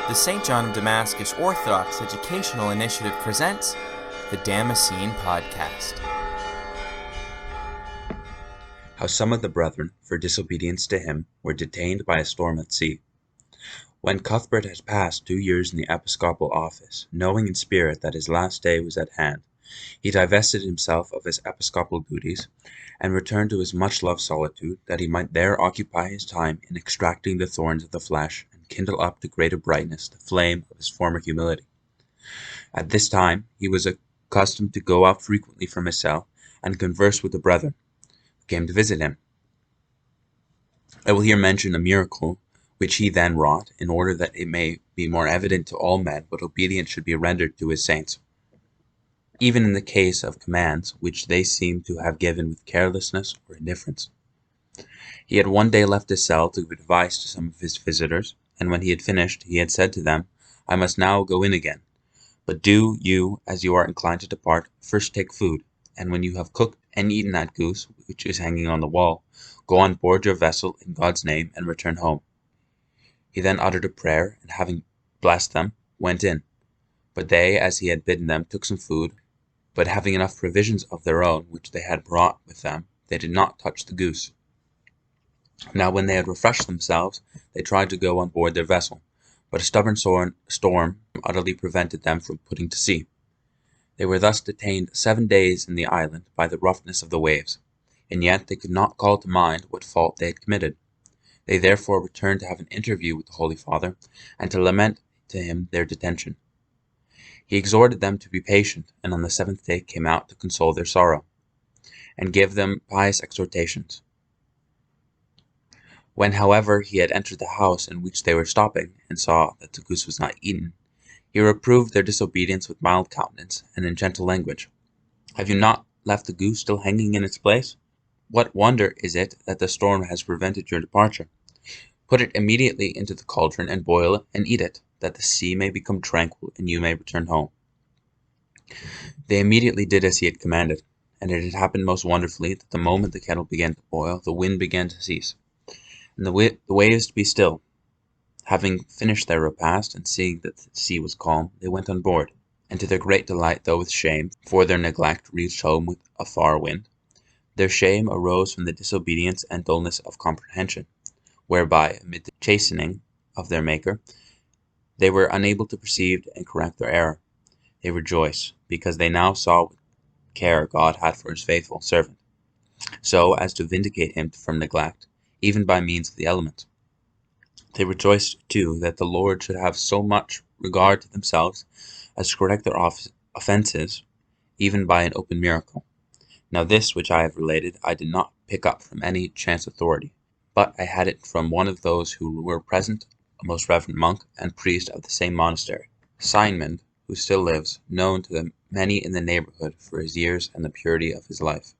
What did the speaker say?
The St. John of Damascus Orthodox Educational Initiative presents the Damascene Podcast. How some of the brethren, for disobedience to him, were detained by a storm at sea. When Cuthbert had passed 2 years in the episcopal office, knowing in spirit that his last day was at hand, he divested himself of his episcopal duties, and returned to his much-loved solitude, that he might there occupy his time in extracting the thorns of the flesh, and kindle up to greater brightness the flame of his former humility. At this time he was accustomed to go out frequently from his cell, and converse with the brethren who came to visit him. I will here mention a miracle which he then wrought, in order that it may be more evident to all men what obedience should be rendered to his saints, even in the case of commands which they seem to have given with carelessness or indifference. He had one day left his cell to give advice to some of his visitors, and when he had finished, he had said to them, "I must now go in again, but do you, as you are inclined to depart, first take food, and when you have cooked and eaten that goose which is hanging on the wall, go on board your vessel in God's name and return home." He then uttered a prayer, and having blessed them, went in. But they, as he had bidden them, took some food, but having enough provisions of their own which they had brought with them, they did not touch the goose. Now when they had refreshed themselves, they tried to go on board their vessel, but a stubborn storm utterly prevented them from putting to sea. They were thus detained 7 days in the island by the roughness of the waves, and yet they could not call to mind what fault they had committed. They therefore returned to have an interview with the Holy Father, and to lament to him their detention. He exhorted them to be patient, and on the 7th day came out to console their sorrow, and give them pious exhortations. When, however, he had entered the house in which they were stopping, and saw that the goose was not eaten, he reproved their disobedience with mild countenance, and in gentle language. "Have you not left the goose still hanging in its place? What wonder is it that the storm has prevented your departure? Put it immediately into the cauldron, and boil it, and eat it, that the sea may become tranquil, and you may return home." They immediately did as he had commanded, and it had happened most wonderfully that the moment the kettle began to boil, the wind began to cease, and the waves to be still. Having finished their repast, and seeing that the sea was calm, they went on board, and to their great delight, though with shame, for their neglect, reached home with a far wind. Their shame arose from the disobedience and dullness of comprehension, whereby, amid the chastening of their Maker, they were unable to perceive and correct their error. They rejoice, because they now saw what care God had for his faithful servant, so as to vindicate him from neglect, even by means of the elements. They rejoiced, too, that the Lord should have so much regard to themselves as to correct their offences, even by an open miracle. Now this which I have related I did not pick up from any chance authority, but I had it from one of those who were present, a most reverend monk and priest of the same monastery, Simeon, who still lives, known to the many in the neighborhood for his years and the purity of his life.